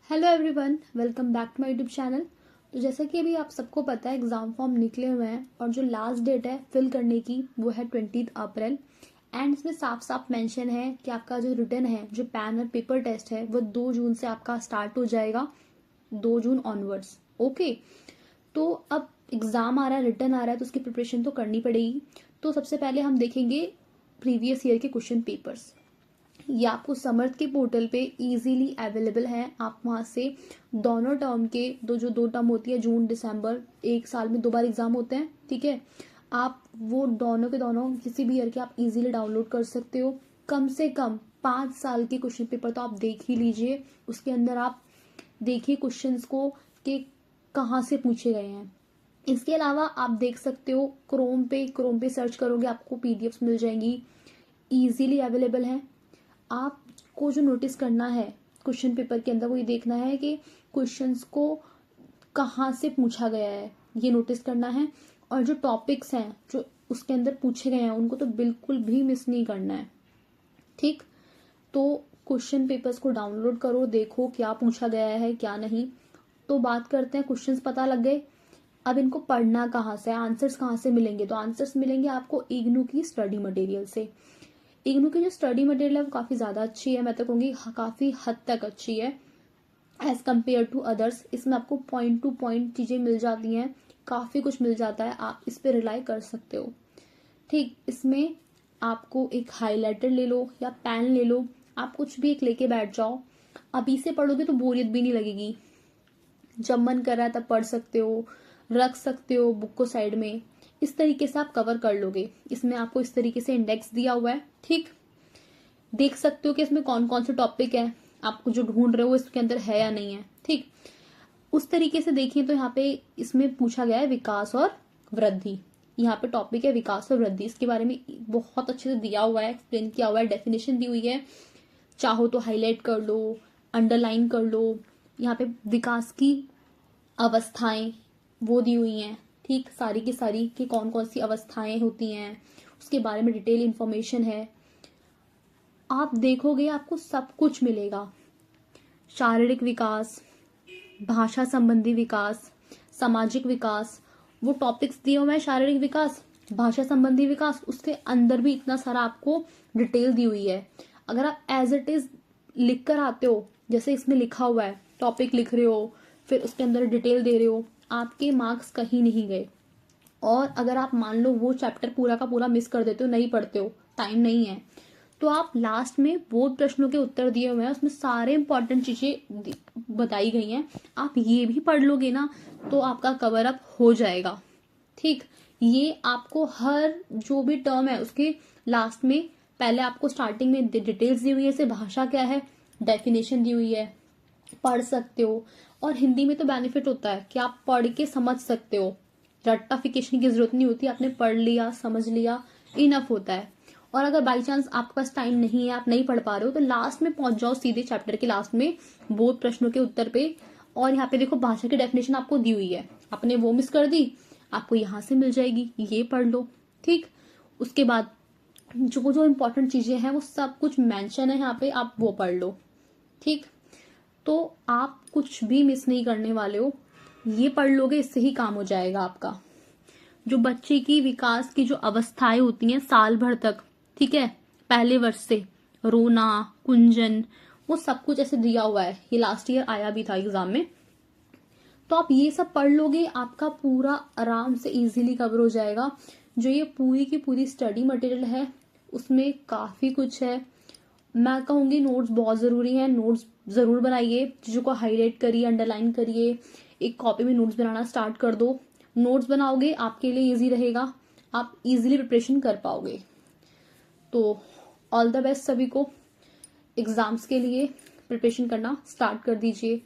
Hello everyone, welcome back to my YouTube channel. तो जैसा कि अभी आप सबको पता है एग्ज़ाम फॉर्म निकले हुए हैं और जो लास्ट डेट है फिल करने की वो है 20 अप्रैल। एंड इसमें साफ साफ मेंशन है कि आपका जो रिटन है, जो पैन और पेपर टेस्ट है, वो 2 जून से आपका स्टार्ट हो जाएगा, 2 जून ऑनवर्ड्स। ओके, तो अब एग्ज़ाम आ रहा है, रिटन आ रहा है, तो उसकी प्रिपरेशन तो करनी पड़ेगी। तो सबसे पहले हम देखेंगे प्रीवियस ईयर के क्वेश्चन पेपर्स। ये आपको समर्थ के पोर्टल पे इजीली अवेलेबल है। आप वहाँ से दोनों टर्म के दो टर्म होती है, जून दिसंबर, एक साल में 2 बार एग्जाम होते हैं, ठीक है। आप वो दोनों के दोनों किसी भी ईयर के आप इजीली डाउनलोड कर सकते हो। कम से कम 5 साल के क्वेश्चन पेपर तो आप देख ही लीजिए। उसके अंदर आप देखिए क्वेश्चंस को कि कहाँ से पूछे गए हैं। इसके अलावा आप देख सकते हो क्रोम पे सर्च करोगे आपको पीडीएफ्स मिल जाएंगी, इजीली अवेलेबल है। आपको जो नोटिस करना है क्वेश्चन पेपर के अंदर वो ये देखना है कि क्वेश्चंस को कहाँ से पूछा गया है, ये नोटिस करना है। और जो टॉपिक्स हैं जो उसके अंदर पूछे गए हैं उनको तो बिल्कुल भी मिस नहीं करना है, ठीक। तो क्वेश्चन पेपर्स को डाउनलोड करो, देखो क्या पूछा गया है क्या नहीं। तो बात करते हैं, क्वेश्चंस पता लग गए, अब इनको पढ़ना कहाँ से, आंसर्स कहाँ से मिलेंगे। तो आंसर्स मिलेंगे आपको इग्नू की स्टडी मटेरियल से। इग्नू की जो स्टडी मटेरियल है वो काफ़ी ज़्यादा अच्छी है, मैं तो कहूँगी काफ़ी हद तक अच्छी है एज कम्पेयर टू अदर्स। इसमें आपको पॉइंट टू पॉइंट चीज़ें मिल जाती हैं, काफ़ी कुछ मिल जाता है, आप इस पर रिलाई कर सकते हो, ठीक। इसमें आपको एक हाईलाइटर ले लो या पेन ले लो, आप कुछ भी एक लेके बैठ जाओ। अभी से पढ़ोगे तो बोरियत भी नहीं लगेगी, जब मन कर रहा है तब पढ़ सकते हो, रख सकते हो बुक को साइड में, इस तरीके से आप कवर कर लोगे। इसमें आपको इस तरीके से इंडेक्स दिया हुआ है, ठीक। देख सकते हो कि इसमें कौन कौन से टॉपिक है, आपको जो ढूंढ रहे हो इसके अंदर है या नहीं है, ठीक। उस तरीके से देखिए तो यहाँ पे इसमें पूछा गया है विकास और वृद्धि। यहाँ पे टॉपिक है विकास और वृद्धि, इसके बारे में बहुत अच्छे से दिया हुआ है, एक्सप्लेन किया हुआ है, डेफिनेशन दी हुई है। चाहो तो हाईलाइट कर लो, अंडरलाइन कर लो। यहाँ पे विकास की अवस्थाएं वो दी हुई हैं, ठीक, सारी की सारी कि कौन कौन सी अवस्थाएं होती हैं, उसके बारे में डिटेल इंफॉर्मेशन है। आप देखोगे आपको सब कुछ मिलेगा। शारीरिक विकास, भाषा संबंधी विकास, सामाजिक विकास, वो टॉपिक्स दिए हुए हैं। शारीरिक विकास, भाषा संबंधी विकास, उसके अंदर भी इतना सारा आपको डिटेल दी हुई है। अगर आप एज इट इज लिख कर आते हो, जैसे इसमें लिखा हुआ है, टॉपिक लिख रहे हो फिर उसके अंदर डिटेल दे रहे हो, आपके मार्क्स कहीं नहीं गए। और अगर आप मान लो वो चैप्टर पूरा का पूरा मिस कर देते हो, नहीं पढ़ते हो, टाइम नहीं है, तो आप लास्ट में वो प्रश्नों के उत्तर दिए हुए हैं, उसमें सारे इंपॉर्टेंट चीजें बताई गई हैं, आप ये भी पढ़ लोगे ना तो आपका कवर अप हो जाएगा, ठीक। ये आपको हर जो भी टर्म है उसके लास्ट में, पहले आपको स्टार्टिंग में डिटेल्स दी हुई है, जैसे भाषा क्या है, डेफिनेशन दी हुई है, पढ़ सकते हो। और हिंदी में तो बेनिफिट होता है कि आप पढ़ के समझ सकते हो, रट्टाफिकेशन की जरूरत नहीं होती, आपने पढ़ लिया समझ लिया, इनफ होता है। और अगर बाई चांस आपके पास टाइम नहीं है, आप नहीं पढ़ पा रहे हो, तो लास्ट में पहुंच जाओ सीधे चैप्टर के लास्ट में बोध प्रश्नों के उत्तर पे। और यहाँ पे देखो भाषा की डेफिनेशन आपको दी हुई है, आपने वो मिस कर दी, आपको यहाँ से मिल जाएगी, ये पढ़ लो, ठीक। उसके बाद जो जो इम्पोर्टेंट चीजें हैं वो सब कुछ मेंशन है यहाँ पे, आप वो पढ़ लो, ठीक। तो आप कुछ भी मिस नहीं करने वाले हो, ये पढ़ लोगे, इससे ही काम हो जाएगा आपका। जो बच्चे की विकास की जो अवस्थाएं होती हैं साल भर तक, ठीक है, पहले वर्ष से, रोना, कुंजन, वो सब कुछ ऐसे दिया हुआ है, ये लास्ट ईयर आया भी था एग्जाम में। तो आप ये सब पढ़ लोगे, आपका पूरा आराम से इजीली कवर हो जाएगा। जो ये पूरी की पूरी स्टडी मटेरियल है उसमें काफी कुछ है। मैं कहूंगी नोट्स बहुत जरूरी है, नोट्स जरूर बनाइए, चीजों को हाईलाइट करिए, अंडरलाइन करिए, एक कॉपी में नोट्स बनाना स्टार्ट कर दो। नोट्स बनाओगे आपके लिए इजी रहेगा, आप इजीली प्रिपरेशन कर पाओगे। तो ऑल द बेस्ट सभी को, एग्जाम्स के लिए प्रिपरेशन करना स्टार्ट कर दीजिए।